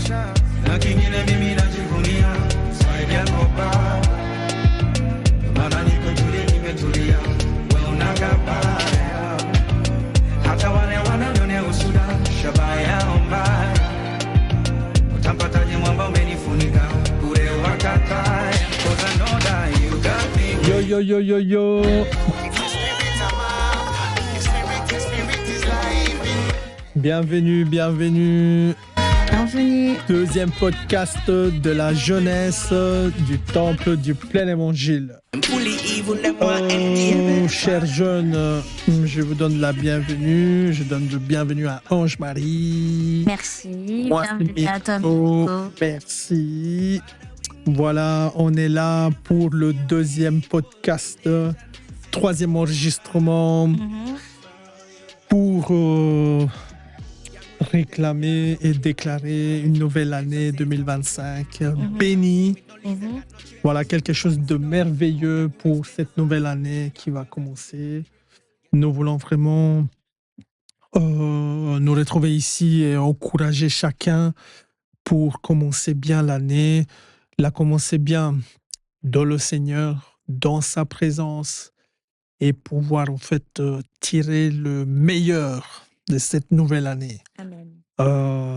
Yo yo yo yo. Bienvenue. Deuxième podcast de la jeunesse du temple du plein évangile. Chers jeunes, je vous donne la bienvenue. Je donne le bienvenue à Ange-Marie. Merci. Moi, Bienvenue à toi, Mirko. Merci. Voilà, on est là pour le deuxième podcast, troisième enregistrement pour réclamer et déclarer une nouvelle année 2025 bénie. Voilà, quelque chose de merveilleux pour cette nouvelle année qui va commencer. Nous voulons vraiment nous retrouver ici et encourager chacun pour commencer bien l'année. La commencer bien dans le Seigneur, dans sa présence et pouvoir en fait tirer le meilleur de cette nouvelle année. Amen.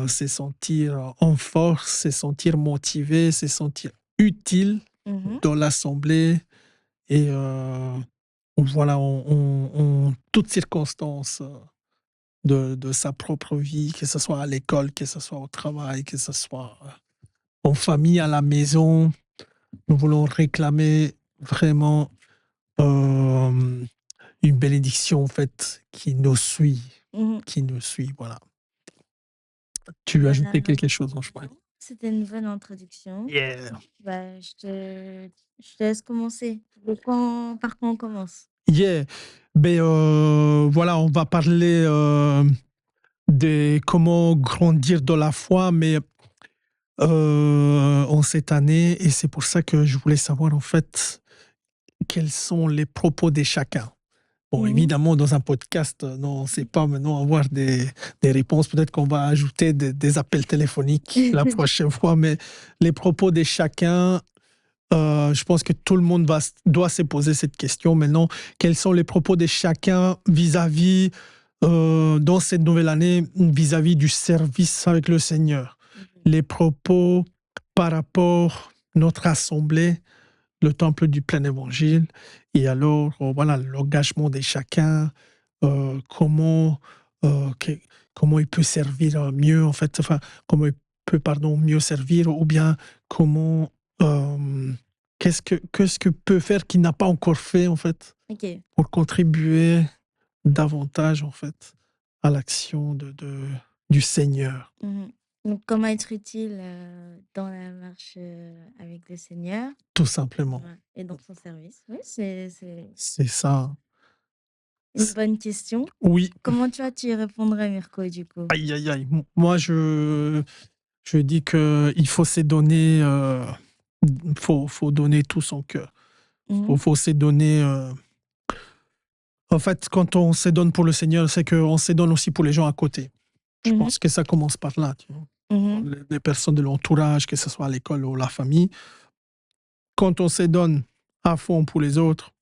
C'est sentir en force, c'est sentir motivé, c'est sentir utile dans l'assemblée et voilà, en toutes circonstances de sa propre vie, que ce soit à l'école, que ce soit au travail, que ce soit en famille, à la maison. Nous voulons réclamer vraiment une bénédiction en fait qui nous suit, voilà. Tu veux ajouter quelque chose, Ange-Marie? C'était une bonne introduction. Yeah. Je te laisse commencer. Par quoi on commence? Yeah. Voilà, on va parler de comment grandir dans la foi, mais en cette année, et c'est pour ça que je voulais savoir en fait quels sont les propos de chacun. Bon, évidemment, dans un podcast, non, c'est pas maintenant avoir des réponses. Peut-être qu'on va ajouter des appels téléphoniques la prochaine fois, mais les propos de chacun, je pense que tout le monde doit se poser cette question maintenant. Quels sont les propos de chacun vis-à-vis, dans cette nouvelle année, vis-à-vis du service avec le Seigneur? Les propos par rapport à notre assemblée, le temple du plein évangile, et alors voilà l'engagement de chacun, comment il peut servir mieux en fait, enfin comment il peut mieux servir, ou bien comment qu'est-ce que peut faire qu'il n'a pas encore fait en fait, pour contribuer davantage en fait à l'action du Seigneur. Donc, comment être utile dans la marche avec le Seigneur? Tout simplement. Et dans son service. Oui, c'est ça. Une bonne question. Oui. Comment tu y répondrais, Mirko, du coup? Aïe, aïe, aïe. Moi, je dis qu'il faut se donner, faut donner tout son cœur. Faut se donner. En fait, quand on se donne pour le Seigneur, c'est qu'on se donne aussi pour les gens à côté. Je pense que ça commence par là, tu vois. Les personnes de l'entourage, que ce soit à l'école ou la famille. Quand on se donne à fond pour les autres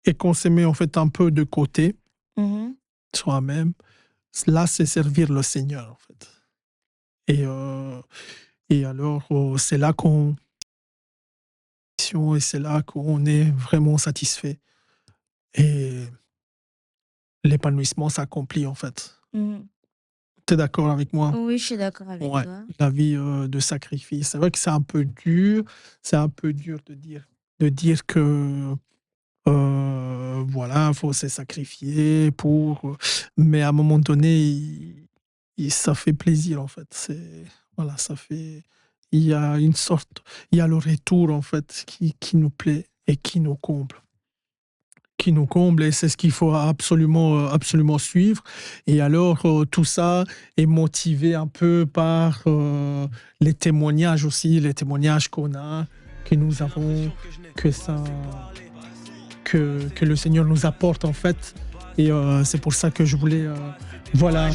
et qu'on se met en fait un peu de côté, soi-même, là, c'est servir le Seigneur, en fait. Et alors, c'est là c'est là qu'on est vraiment satisfait. Et l'épanouissement s'accomplit, en fait. Tu es d'accord avec moi? Oui, je suis d'accord avec toi. La vie de sacrifice. C'est vrai que c'est un peu dur. C'est un peu dur de dire que voilà, il faut se sacrifier pour. Mais à un moment donné, ça fait plaisir en fait. Voilà, ça fait. Il y a le retour en fait qui nous plaît et qui nous comble. Et c'est ce qu'il faut absolument suivre. Et alors, tout ça est motivé un peu par les témoignages aussi, les témoignages que nous avons, que le Seigneur nous apporte en fait. Et c'est pour ça que je voulais... Voilà.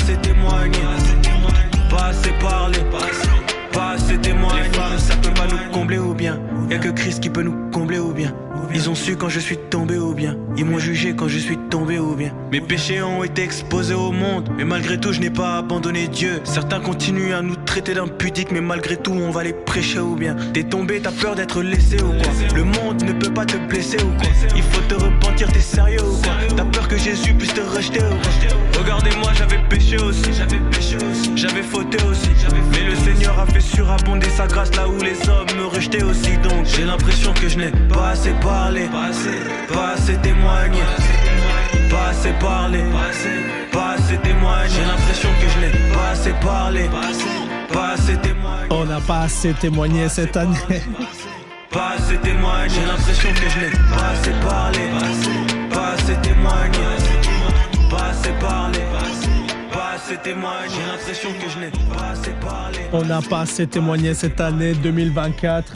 assez témoigné, pas assez parlé, pas assez témoigné. Les femmes, ça peut pas nous combler ou bien y'a que Christ qui peut nous combler ou bien. Ils ont su quand je suis tombé ou bien ils m'ont jugé quand je suis tombé ou bien. Mes péchés ont été exposés au monde, mais malgré tout je n'ai pas abandonné Dieu. Certains continuent à nous traiter d'impudiques, mais malgré tout on va les prêcher ou bien. T'es tombé, t'as peur d'être laissé ou quoi? Le monde ne peut pas te blesser ou quoi? Il faut te repentir, t'es sérieux ou quoi? T'as peur que Jésus puisse te rejeter ou quoi? Regardez-moi, j'avais péché aussi, j'avais fauté aussi, mais le Seigneur a fait surabonder sa grâce là où les hommes me rejetaient aussi. Donc j'ai l'impression que je n'ai pas assez parlé, pas assez témoigné, pas assez parlé, pas assez témoigné. J'ai l'impression que je n'ai pas assez parlé, pas assez témoigné. On n'a pas assez témoigné cette année. Pas assez témoigné. J'ai l'impression que je n'ai pas assez parlé, pas assez témoigné, pas assez parlé, pas assez témoigné. J'ai l'impression que je n'ai pas assez parlé. On n'a pas assez témoigné cette année 2024.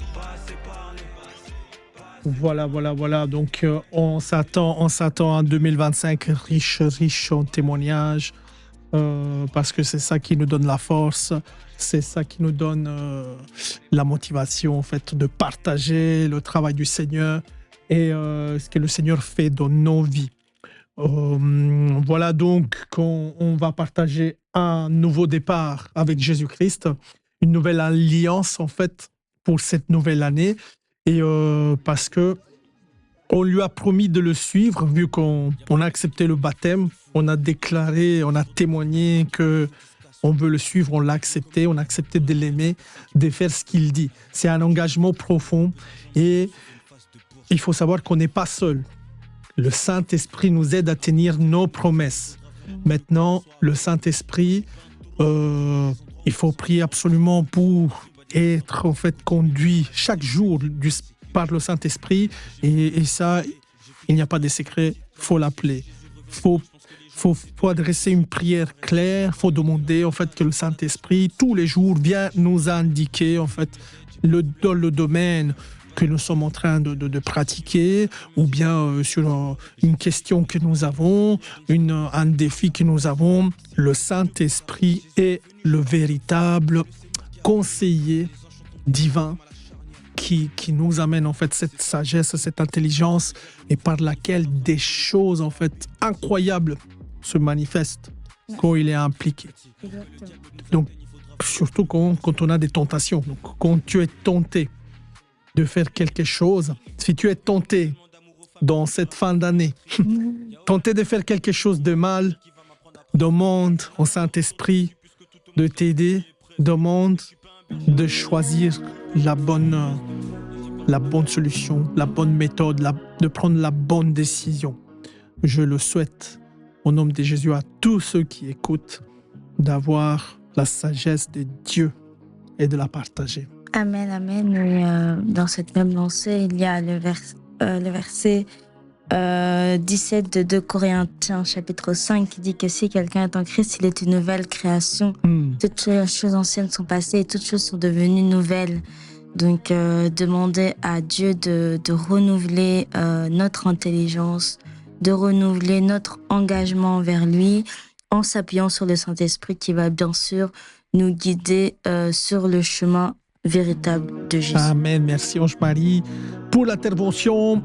Voilà. Donc, on s'attend en 2025 riche en témoignages, parce que c'est ça qui nous donne la force, c'est ça qui nous donne la motivation en fait de partager le travail du Seigneur et ce que le Seigneur fait dans nos vies. Voilà donc qu'on va partager un nouveau départ avec Jésus-Christ, une nouvelle alliance en fait pour cette nouvelle année. Et parce que on lui a promis de le suivre, vu qu'on a accepté le baptême, on a déclaré, on a témoigné que on veut le suivre, on l'a accepté, on a accepté de l'aimer, de faire ce qu'il dit. C'est un engagement profond et il faut savoir qu'on n'est pas seul. Le Saint-Esprit nous aide à tenir nos promesses. Maintenant, le Saint-Esprit, il faut prier absolument pour être en fait conduit chaque jour par le Saint-Esprit et ça, il n'y a pas de secret, faut l'appeler. Faut adresser une prière claire, faut demander en fait que le Saint-Esprit tous les jours vienne nous indiquer en fait dans le domaine que nous sommes en train de pratiquer ou bien sur une question que nous avons, un défi que nous avons. Le Saint-Esprit est le véritable conseiller divin qui nous amène en fait cette sagesse, cette intelligence et par laquelle des choses en fait incroyables se manifestent quand il est impliqué. Exactement. Donc surtout quand on a des tentations, donc quand tu es tenté de faire quelque chose, si tu es tenté dans cette fin d'année, tenté de faire quelque chose de mal, demande au Saint-Esprit de t'aider, demande de choisir la bonne solution, la bonne méthode, de prendre la bonne décision. Je le souhaite au nom de Jésus à tous ceux qui écoutent d'avoir la sagesse de Dieu et de la partager. Amen, amen. Et, dans cette même lancée, il y a le verset 17 de 2 Corinthiens, chapitre 5, qui dit que si quelqu'un est en Christ, il est une nouvelle création. Toutes les choses anciennes sont passées et toutes choses sont devenues nouvelles. Donc, demander à Dieu de renouveler notre intelligence, de renouveler notre engagement envers lui, en s'appuyant sur le Saint-Esprit qui va bien sûr nous guider sur le chemin véritable de Jésus. Amen. Merci Ange-Marie pour l'intervention.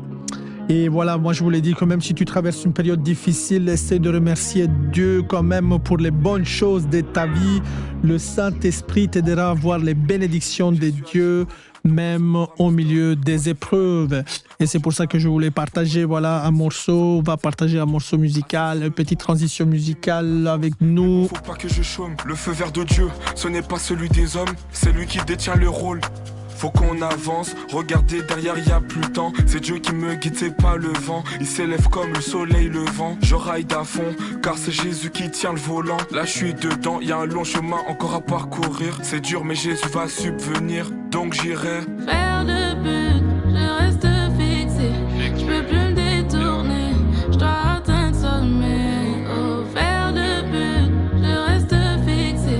Et voilà, moi je vous l'ai dit, quand même si tu traverses une période difficile, essaie de remercier Dieu quand même pour les bonnes choses de ta vie. Le Saint-Esprit t'aidera à voir les bénédictions de Dieu, même au milieu des épreuves. Et c'est pour ça que je voulais partager un morceau. On va partager un morceau musical, une petite transition musicale avec nous. Faut pas que je chôme, le feu vert de Dieu, ce n'est pas celui des hommes, c'est lui qui détient le rôle. Faut qu'on avance, regardez derrière y a plus le temps. C'est Dieu qui me guide, c'est pas le vent. Il s'élève comme le soleil levant. Je ride à fond, car c'est Jésus qui tient le volant. Là je suis dedans, y a un long chemin encore à parcourir. C'est dur mais Jésus va subvenir, donc j'irai Faire de but, je reste fixé. Je peux plus me détourner, je dois atteindre sommet. Oh, faire de but, je reste fixé.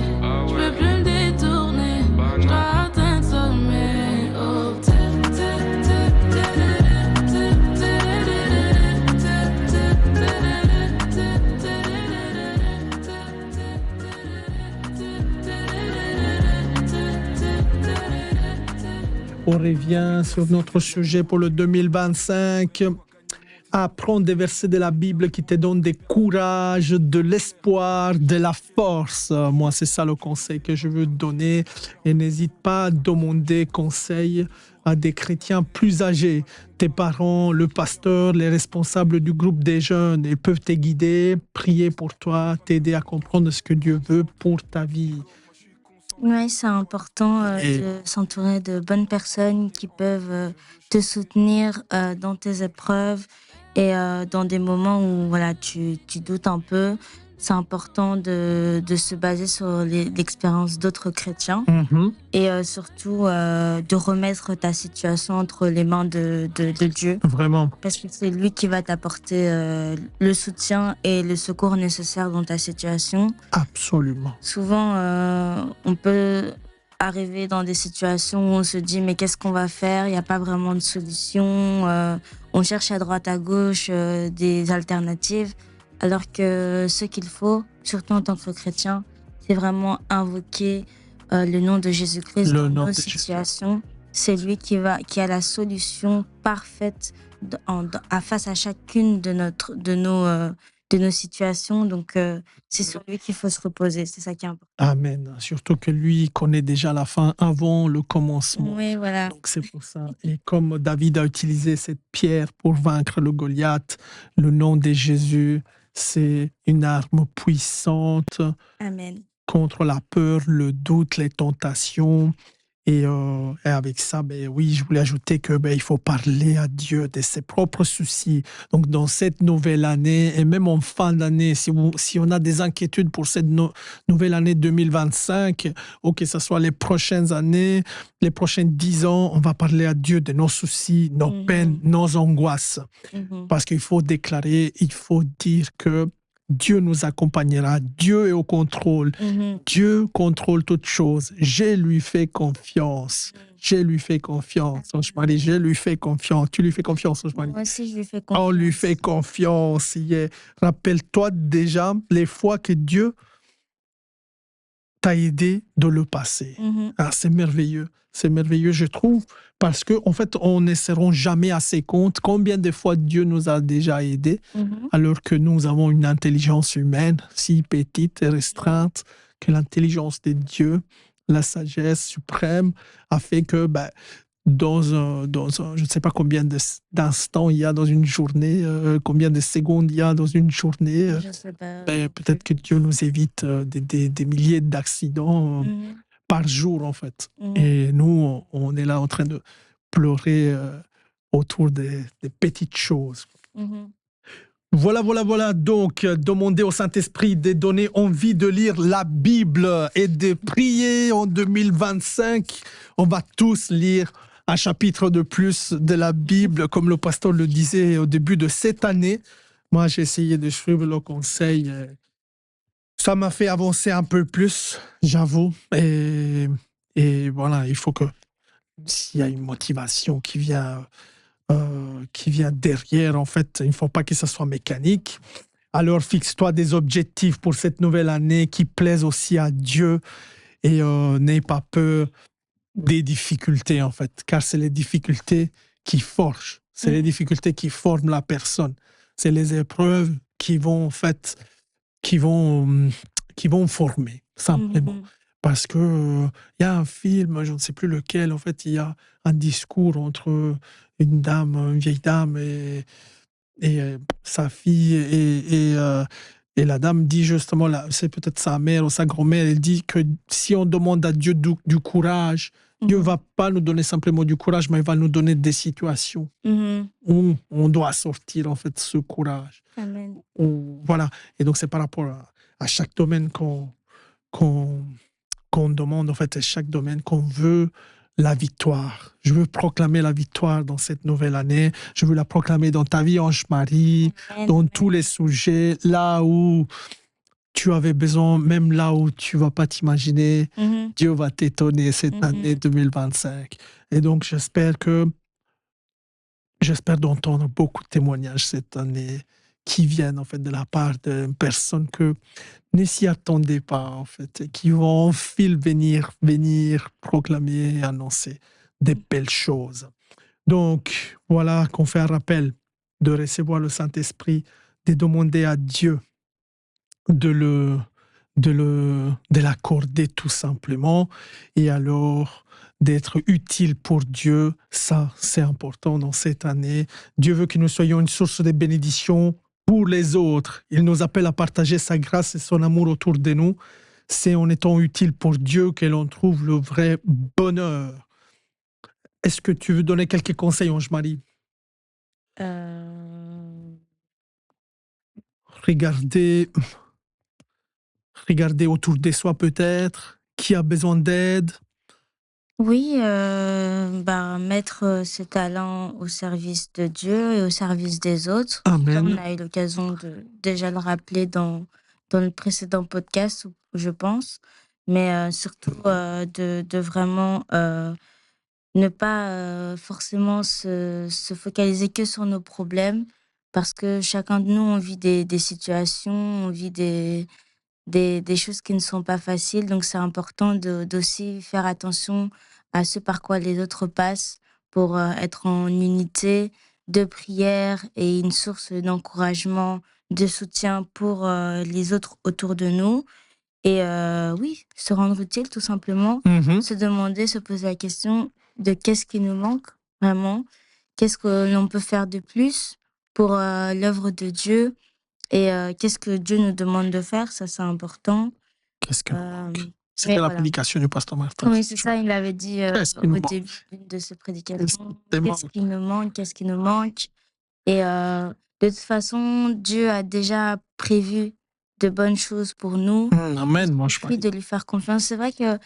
Je peux plus me détourner, je dois atteindre sommet. Oh, On revient sur notre sujet pour le 2025. Apprendre des versets de la Bible qui te donnent du courage, de l'espoir, de la force. Moi, c'est ça le conseil que je veux te donner. Et n'hésite pas à demander conseil à des chrétiens plus âgés. Tes parents, le pasteur, les responsables du groupe des jeunes, ils peuvent te guider, prier pour toi, t'aider à comprendre ce que Dieu veut pour ta vie. Oui, c'est important Et de s'entourer de bonnes personnes qui peuvent te soutenir dans tes épreuves et dans des moments où voilà, tu doutes un peu. C'est important de se baser sur l'expérience d'autres chrétiens et surtout de remettre ta situation entre les mains de Dieu. vraiment, Parce que c'est lui qui va t'apporter le soutien et le secours nécessaire dans ta situation. absolument. Souvent, on peut arriver dans des situations où on se dit mais qu'est-ce qu'on va faire? Il n'y a pas vraiment de solution. On cherche à droite à gauche des alternatives. Alors que ce qu'il faut, surtout en tant que chrétien, c'est vraiment invoquer le nom de Jésus-Christ Le dans nom nos de Jésus. situations. C'est lui qui a la solution parfaite face à chacune de nos situations. Donc, c'est sur lui qu'il faut se reposer. C'est ça qui est important. Amen. Surtout que lui connaît déjà la fin avant le commencement. Oui, voilà. Donc c'est pour ça. Et comme David a utilisé cette pierre pour vaincre le Goliath, le nom de Jésus, c'est une arme puissante Amen. contre la peur, le doute, les tentations. Et avec ça, oui, je voulais ajouter que il faut parler à Dieu de ses propres soucis. Donc, dans cette nouvelle année, et même en fin d'année, si on a des inquiétudes pour cette nouvelle année 2025, ou que ce soit les prochaines années, les prochains 10 ans, on va parler à Dieu de nos soucis, nos peines, nos angoisses. Parce qu'il faut déclarer, il faut dire que Dieu nous accompagnera. Dieu est au contrôle. Dieu contrôle toutes choses. Je lui fais confiance. Je lui fais confiance. Ange-Marie, je lui fais confiance. Tu lui fais confiance, Ange-Marie? Moi aussi, je lui fais confiance. On lui fait confiance. Yeah. Rappelle-toi déjà les fois que Dieu t'a aidé dans le passé. Ah, c'est merveilleux. C'est merveilleux, je trouve, parce qu'en fait, on ne se rend jamais assez compte combien de fois Dieu nous a déjà aidés, alors que nous avons une intelligence humaine si petite et restreinte, que l'intelligence de Dieu, la sagesse suprême, a fait que dans un, je ne sais pas combien d'instants il y a dans une journée, combien de secondes il y a dans une journée, Je sais pas. peut-être que Dieu nous évite des milliers d'accidents par jour, en fait. Et nous, on est là en train de pleurer autour des petites choses. Voilà. Donc, demander au Saint-Esprit de donner envie de lire la Bible et de prier en 2025. On va tous lire un chapitre de plus de la Bible, comme le pasteur le disait au début de cette année. Moi, j'ai essayé de suivre le conseil. Ça m'a fait avancer un peu plus, j'avoue. Et voilà, il faut que s'il y a une motivation qui vient derrière, en fait, il ne faut pas que ça soit mécanique. Alors, fixe-toi des objectifs pour cette nouvelle année qui plaisent aussi à Dieu et n'aie pas peur des difficultés, en fait, car c'est les difficultés qui forgent, c'est les difficultés qui forment la personne. C'est les épreuves qui vont, en fait, qui vont former, simplement. Parce que y a un film, je ne sais plus lequel, en fait, il y a un discours entre une vieille dame et sa fille, et la dame dit justement, c'est peut-être sa mère ou sa grand-mère, elle dit que si on demande à Dieu du courage, Dieu ne va pas nous donner simplement du courage, mais il va nous donner des situations où on doit sortir, en fait, ce courage. Amen. Voilà. Et donc, c'est par rapport à chaque domaine qu'on demande, en fait, à chaque domaine qu'on veut la victoire. Je veux proclamer la victoire dans cette nouvelle année. Je veux la proclamer dans ta vie, Ange-Marie, dans tous les sujets, là où tu avais besoin, même là où tu ne vas pas t'imaginer, Dieu va t'étonner cette année 2025. Et donc, j'espère d'entendre beaucoup de témoignages cette année qui viennent, en fait, de la part de personnes que ne s'y attendaient pas, en fait, et qui vont en fil venir proclamer et annoncer des belles choses. Donc, voilà qu'on fait un rappel de recevoir le Saint-Esprit, de demander à Dieu de l'accorder tout simplement, et alors d'être utile pour Dieu. Ça, c'est important dans cette année. Dieu veut que nous soyons une source de bénédiction pour les autres. Il nous appelle à partager sa grâce et son amour autour de nous. C'est en étant utile pour Dieu que l'on trouve le vrai bonheur. Est-ce que tu veux donner quelques conseils, Ange-Marie? Euh, Regardez autour de soi peut-être, qui a besoin d'aide. Oui, mettre ses talents au service de Dieu et au service des autres. Comme on Amen. a eu l'occasion de déjà le rappeler dans le précédent podcast, je pense. Mais surtout de vraiment ne pas forcément se focaliser que sur nos problèmes, parce que chacun de nous, on vit des situations, on vit des choses qui ne sont pas faciles. Donc, c'est important d'aussi faire attention à ce par quoi les autres passent pour être en unité de prière et une source d'encouragement, de soutien pour les autres autour de nous. Et oui, se rendre utile tout simplement, Mhm. se demander, se poser la question de qu'est-ce qui nous manque vraiment, qu'est-ce que l'on peut faire de plus pour l'œuvre de Dieu et qu'est-ce que Dieu nous demande de faire, ça c'est important. Qu'est-ce que nous Euh, manque? mais C'était la voilà. prédication du pasteur Martin. Oui, c'est ça, il avait dit Qu'est-ce qui nous au manque? début de Qu'est-ce cette qui prédication, te qu'est-ce manque? qui nous manque, qu'est-ce qui nous manque. Et de toute façon, Dieu a déjà prévu de bonnes choses pour nous. Amen, Il moi je suffit parie. de lui faire confiance. C'est vrai que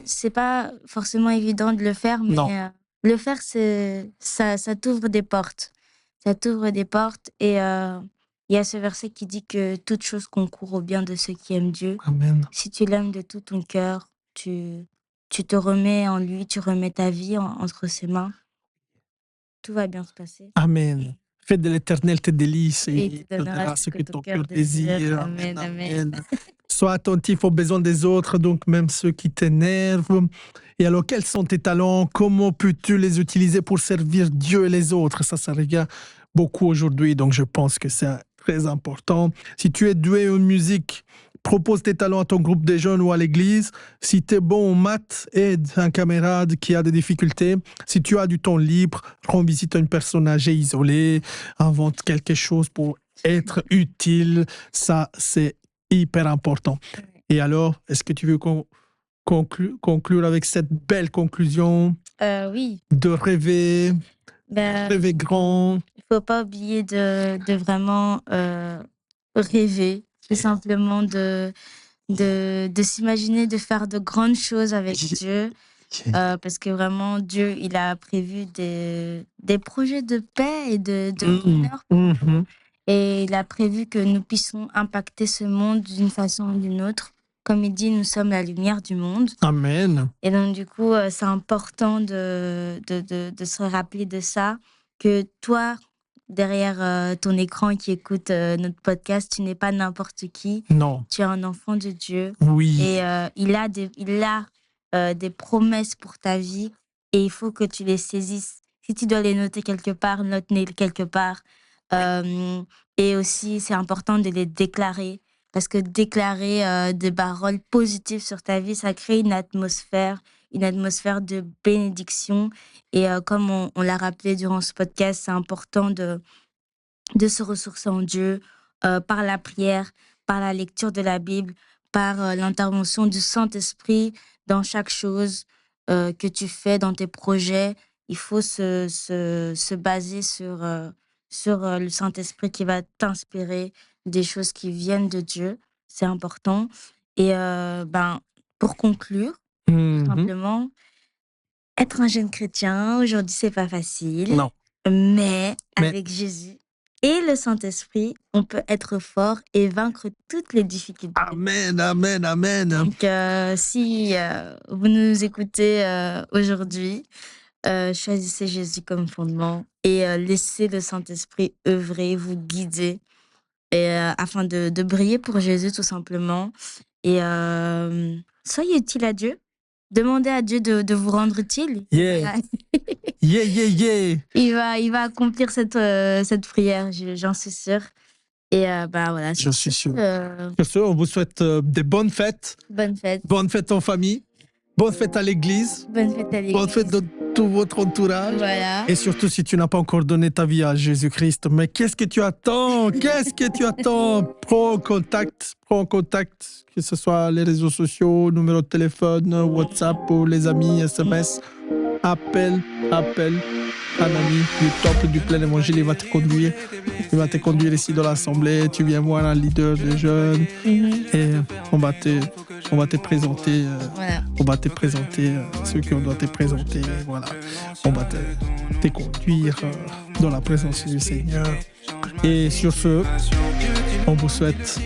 c'est pas forcément évident de le faire, mais Non. le faire, ça t'ouvre des portes. Ça t'ouvre des portes et il y a ce verset qui dit que toute chose concourt au bien de ceux qui aiment Dieu. Amen. Si tu l'aimes de tout ton cœur, tu te remets en lui, tu remets ta vie entre ses mains. Tout va bien se passer. Amen. Fais de l'éternel tes délices Et et il il te te donnera donnera ce ce que que ton ton cœur cœur désire. désire. Amen, amen. Amen. Sois attentif aux besoins des autres, donc même ceux qui t'énervent. Et alors, quels sont tes talents? Comment peux-tu les utiliser pour servir Dieu et les autres? Ça revient beaucoup aujourd'hui, donc je pense que c'est très important. Si tu es doué en musique, propose tes talents à ton groupe de jeunes ou à l'église. Si tu es bon en maths, aide un camarade qui a des difficultés. Si tu as du temps libre, rends visite à une personne âgée isolée, invente quelque chose pour être utile. Ça, c'est hyper important. Et alors, est-ce que tu veux conclure avec cette belle conclusion Oui, de rêver ben, grand? il faut pas oublier de vraiment rêver, tout simplement de s'imaginer de faire de grandes choses avec Dieu, parce que vraiment Dieu, il a prévu des projets de paix et de bonheur pour nous. Et il a prévu que nous puissions impacter ce monde d'une façon ou d'une autre. Comme il dit, nous sommes la lumière du monde. Amen. Et donc, du coup, c'est important de se rappeler de ça, que toi, derrière ton écran qui écoute notre podcast, tu n'es pas n'importe qui. Non. Tu es un enfant de Dieu. Oui. Et il a des promesses pour ta vie et il faut que tu les saisisses. Si tu dois les noter quelque part, note-les quelque part. Et aussi, c'est important de les déclarer. Parce que déclarer des paroles positives sur ta vie, ça crée une atmosphère de bénédiction. Et comme on l'a rappelé durant ce podcast, c'est important de se ressourcer en Dieu par la prière, par la lecture de la Bible, par l'intervention du Saint-Esprit dans chaque chose que tu fais, dans tes projets. Il faut se baser sur le Saint-Esprit qui va t'inspirer des choses qui viennent de Dieu. C'est important. Et pour conclure, simplement, être un jeune chrétien, aujourd'hui, c'est pas facile. Non. Mais avec Jésus et le Saint-Esprit, on peut être fort et vaincre toutes les difficultés. Amen, amen, amen. Donc, si vous nous écoutez aujourd'hui, choisissez Jésus comme fondement et laissez le Saint-Esprit œuvrer, vous guider et, afin de briller pour Jésus tout simplement. Et soyez utile à Dieu. demandez à Dieu de vous rendre utile. Yeah. Yeah, yeah, yeah. Il va accomplir cette prière, j'en suis sûre. Et voilà. Je suis sûr. Euh, Sur ce, on vous souhaite des bonnes fêtes. bonne fête. Bonne fête en famille. Bonne fête à l'église. Bonne fête à l'église. Bonne fête de tout votre entourage. Voilà. Et surtout, si tu n'as pas encore donné ta vie à Jésus-Christ, mais qu'est-ce que tu attends? Qu'est-ce que tu attends? Prends contact, que ce soit les réseaux sociaux, numéro de téléphone, WhatsApp ou les amis, SMS. Appelle un ami du temple du plein évangile, il va te conduire. Il va te conduire ici dans l'assemblée. Tu viens voir un leader des jeunes et on va te présenter. Voilà. On va te présenter ceux qu'on doit te présenter. Voilà. On va te conduire dans la présence du Seigneur. Et sur ce, on vous souhaite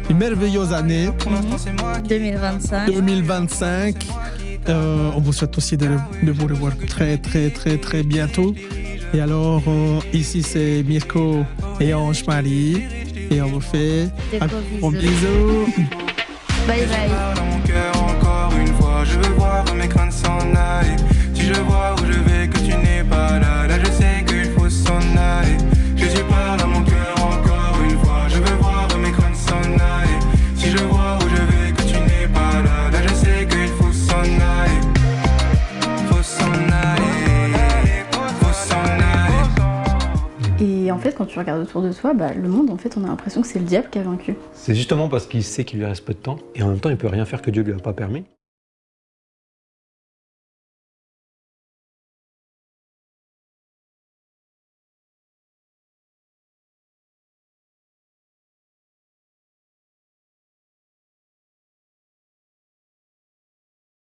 une merveilleuse année 2025. 2025. On vous souhaite aussi de vous revoir très, très, très, très bientôt. Et alors, ici, c'est Mirko et Ange-Marie. Et on vous fait Des un gros gros bisous. bisou. Bye bye. Dans mon cœur encore une fois, je veux voir mes craintes s'en aller. Si je vois où je vais que tu n'es pas là, là je sais qu'il faut s'en aller. Jésus parle dans mon cœur encore une fois, je veux voir mes craintes s'en aller. Si je vois où je vais que tu n'es pas là, là je sais qu'il faut s'en aller. Faut s'en aller, faut s'en aller. Et en fait, quand tu regardes autour de toi, le monde, en fait, on a l'impression que c'est le diable qui a vaincu. C'est justement parce qu'il sait qu'il lui reste peu de temps, et en même temps, il peut rien faire que Dieu lui a pas permis.